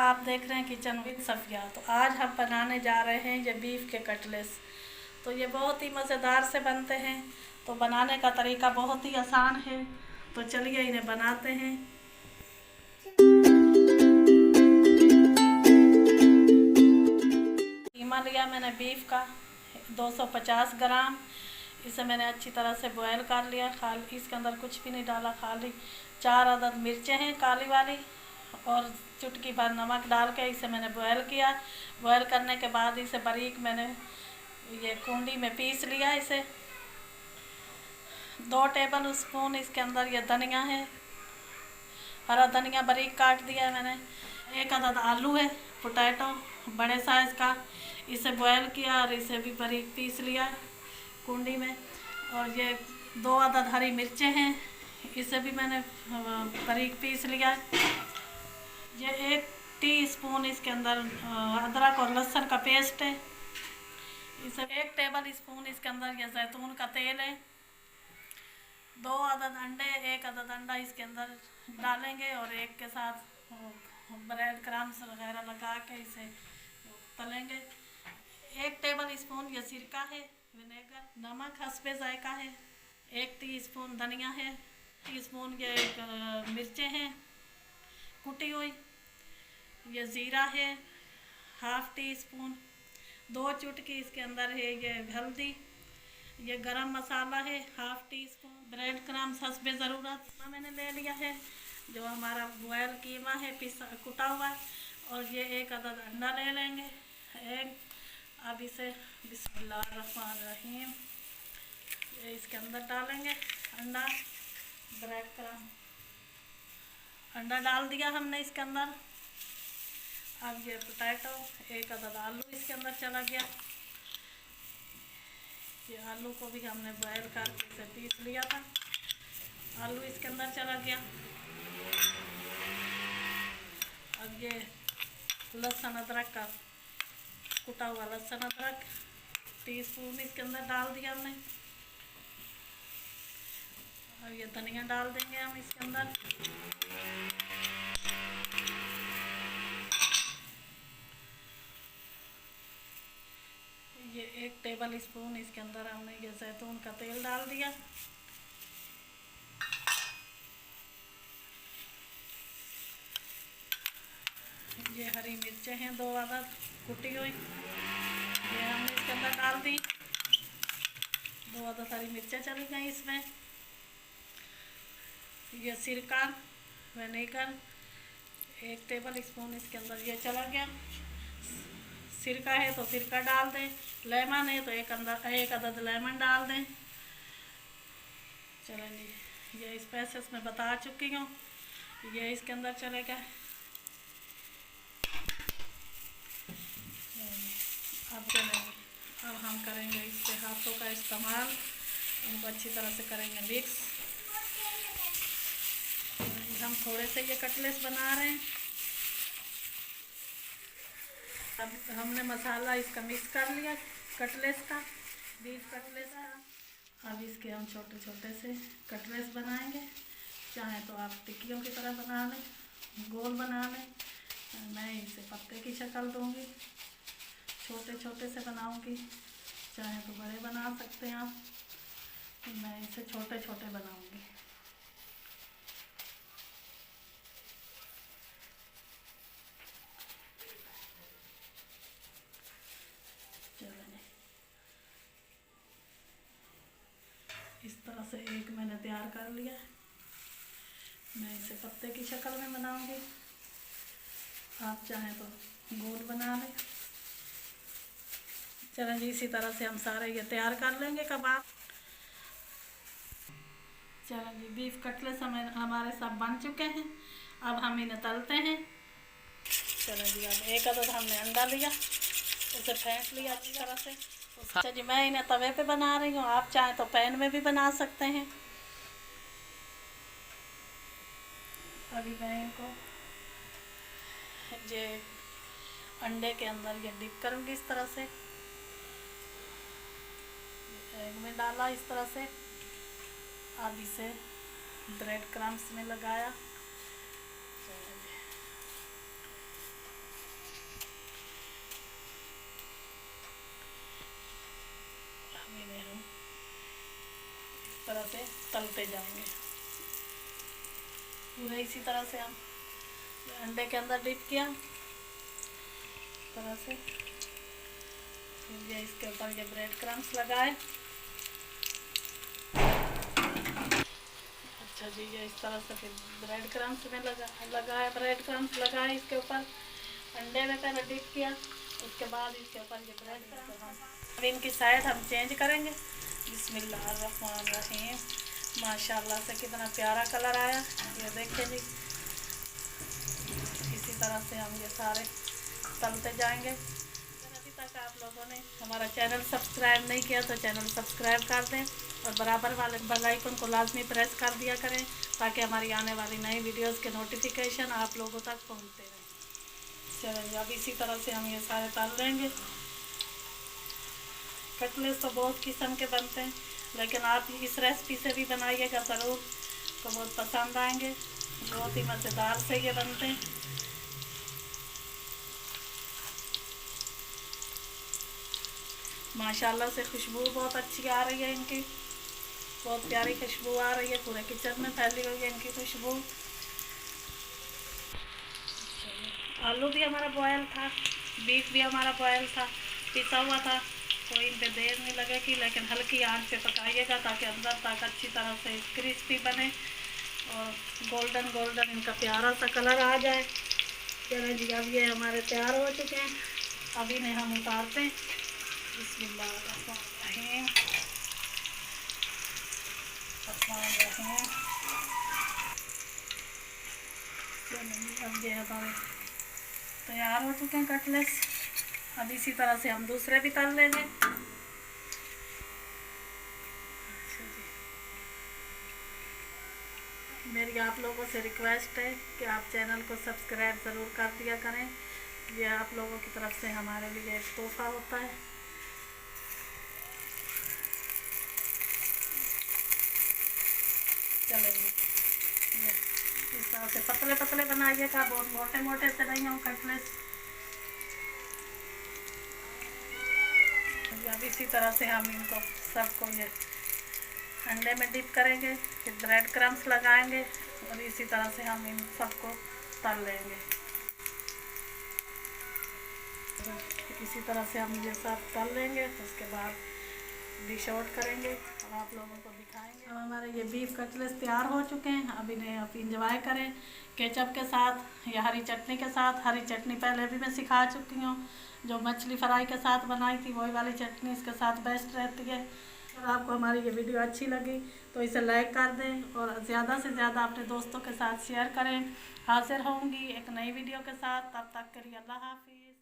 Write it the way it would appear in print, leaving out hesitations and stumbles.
आप देख रहे हैं किचन विद सफिया। तो आज हम बनाने जा रहे हैं ये बीफ के कटलेट्स। तो ये बहुत ही मज़ेदार से बनते हैं। तो बनाने का तरीका बहुत ही आसान है। तो चलिए इन्हें बनाते हैं। कीमा लिया मैंने बीफ का 250 ग्राम। इसे मैंने अच्छी तरह से बॉयल कर लिया। खाली इसके अंदर कुछ भी नहीं डाला, खाली 4 अदद मिर्चें हैं काली वाली और चुटकी भर नमक डाल के इसे मैंने बॉयल किया। बॉयल करने के बाद इसे बारीक मैंने ये कूंडी में पीस लिया। इसे 2 टेबल स्पून इसके अंदर ये धनिया है, हरा धनिया बारीक काट दिया है मैंने। 1 अदद आलू है, पोटैटो बड़े साइज़ का, इसे बॉयल किया और इसे भी बारीक पीस लिया कूंडी में। और ये 2 अदद हरी मिर्चें हैं, इसे भी मैंने बारीक पीस लिया। ये 1 टीस्पून इसके अंदर अदरक और लहसुन का पेस्ट है। इसे 1 टेबल स्पून इसके अंदर ये जैतून का तेल है। 2 अदद अंडे, 1 अदद अंडा इसके अंदर डालेंगे और एक के साथ ब्रेड क्रम्स वगैरह लगा के इसे तलेंगे। 1 टेबल स्पून ये सिरका है, विनेगर, नमक हस्बे जायका है, 1 टीस्पून धनिया है, टीस्पून ये मिर्चें हैं कुटी हुई, ये ज़ीरा है 1/2 टीस्पून, 2 चुटकी इसके अंदर है ये हल्दी, ये गरम मसाला है 1/2 टीस्पून, ब्रेड क्रम्स हस्बे ज़रूरत मैंने ले लिया है, जो हमारा बॉयल कीमा है पिसा कुटा हुआ, और ये 1 अदद अंडा ले लेंगे एग। अब इसे बिस्मिल्लाहिर्रहमानिर्रहीम ये इसके अंदर डालेंगे अंडा, ब्रेड क्रम्स, अंडा डाल दिया हमने इसके अंदर। अब ये पोटैटो 1 अदद आलू इसके अंदर चला गया। ये आलू को भी हमने बॉयल करके इसे पीस लिया था, आलू इसके अंदर चला गया। अब ये लहसुन अदरक का कुटा हुआ लहसुन अदरक टीस्पून इसके अंदर डाल दिया हमने। और ये धनिया डाल देंगे हम इसके अंदर। ये 1 टेबल स्पून इसके अंदर हमने ये जैतून का तेल डाल दिया। ये हरी मिर्चें हैं 2 अदद कुटी हुई, ये हमने इसके अंदर डाल दी। 2 अदद हरी मिर्चें चली गई इसमें। ये सिरका विनेगर 1 टेबल स्पून इसके अंदर ये चला गया। सिरका है तो सिरका डाल दें, लेमन है तो 1 अदद लेमन डाल दें। चलें जी, ये स्पाइसेस में बता चुकी हूँ, ये इसके अंदर चलेगा। अब चलेंगे, अब हम करेंगे इसके हाथों का इस्तेमाल, इनको अच्छी तरह से करेंगे मिक्स। हम थोड़े से ये कटलेट्स बना रहे हैं। अब हमने मसाला इसका मिक्स कर लिया कटलेट्स का, बीफ कटलेट्स का। अब इसके हम छोटे छोटे से कटलेट्स बनाएंगे। चाहे तो आप टिक्कियों की तरह बना लें, गोल बना लें, मैं इसे पत्ते की शक्ल दूंगी, छोटे छोटे से बनाऊंगी। चाहे तो बड़े बना सकते हैं आप, मैं इसे छोटे छोटे बनाऊंगी। इस तरह से एक मैंने तैयार कर लिया, मैं इसे पत्ते की शक्ल में बनाऊंगी। आप चाहें तो गोल बना लें। चलें जी, इसी तरह से हम सारे ये तैयार कर लेंगे कबाब। चलें जी, बीफ कटलेट्स हमारे सब बन चुके हैं। अब हम इन्हें तलते हैं। चलें जी, अब 1 अदद हमने अंडा लिया, उसे फेंट लिया अच्छी तरह से। अच्छा जी, मैं इन्हें तवे पे बना रही हूँ, आप चाहें तो पैन में भी बना सकते हैं। अभी मैं इनको ये अंडे के अंदर ये डिप करूँगी इस तरह से, एग में डाला इस तरह से। अब इसे ब्रेड क्रम्स में लगाया। तलते जाएंगे पूरा इसी तरह से। हम अंडे के अंदर डिप किया तरह से, फिर ये इसके ऊपर ये ब्रेड क्रम्स लगाए। अच्छा जी, ये इस तरह से फिर ब्रेड क्रम्स में लगाए ब्रेड क्रम्स लगाए इसके ऊपर, अंडे में पहले डिप किया, उसके बाद इसके ऊपर ये ब्रेड क्रम्स। अब इनकी साइड हम चेंज करेंगे। बिस्मिल्लाहिर्रहमानिर्रहीम। माशाल्लाह से कितना प्यारा कलर आया, ये देखिए जी। इसी तरह से हम ये सारे तलते जाएंगे। अगर अभी तक आप लोगों ने हमारा चैनल सब्सक्राइब नहीं किया तो चैनल सब्सक्राइब कर दें और बराबर वाले बेल आइकन को लाजमी प्रेस कर दिया करें, ताकि हमारी आने वाली नई वीडियोस के नोटिफिकेशन आप लोगों तक पहुंचते रहें। चलिए अब इसी तरह से हम ये सारे तल लेंगे। कटलेट्स तो बहुत किस्म के बनते हैं, लेकिन आप इस रेसिपी से भी बनाइएगा ज़रूर, तो बहुत पसंद आएंगे। बहुत ही मज़ेदार से ये बनते हैं। माशाल्लाह से खुशबू बहुत अच्छी आ रही है इनकी, बहुत प्यारी खुशबू आ रही है, पूरे किचन में फैली हुई है इनकी खुशबू। आलू भी हमारा बॉयल था, बीफ भी हमारा बॉयल था, पिसा हुआ था, तो इन पे देर नहीं लगेगी, लेकिन हल्की आंच पे पकाइएगा ताकि अंदर तक अच्छी तरह से क्रिस्पी बने और गोल्डन गोल्डन इनका प्यारा सा कलर आ जाए। चलो जी, अब ये हमारे तैयार हो चुके हैं, अब इन्हें हम उतारते हैं। बिस्मिल्लाहिर्रहमानिर्रहीम। अब ये हमारे तैयार हो चुके हैं कटलेट्स। अब इसी तरह से हम दूसरे भी तल लेंगे। मेरी आप लोगों से रिक्वेस्ट है कि आप चैनल को सब्सक्राइब ज़रूर कर दिया करें, ये आप लोगों की तरफ से हमारे लिए एक तोहफा होता है। चलेंगे इस तरह से पतले पतले बनाइएगा, बहुत मोटे मोटे से नहीं हो कटलेट्स। अब इसी तरह से हम इनको सबको ये अंडे में डिप करेंगे, फिर ब्रेड क्रम्स लगाएंगे और इसी तरह से हम इन सबको तल लेंगे। इसी तरह से हम ये सब तल लेंगे, तो उसके बाद डिश आउट करेंगे और आप लोगों को दिखाएंगे। अब हमारे ये बीफ कटलेट्स तैयार हो चुके हैं। अब इन्हें आप इंजॉय करें केचप के साथ या हरी चटनी के साथ। हरी चटनी पहले भी मैं सिखा चुकी हूँ, जो मछली फ्राई के साथ बनाई थी वही वाली चटनी इसके साथ बेस्ट रहती है। अगर आपको हमारी ये वीडियो अच्छी लगी तो इसे लाइक कर दें और ज़्यादा से ज़्यादा अपने दोस्तों के साथ शेयर करें। हाजिर होंगी एक नई वीडियो के साथ, तब तक के लिए अल्लाह हाफिज़।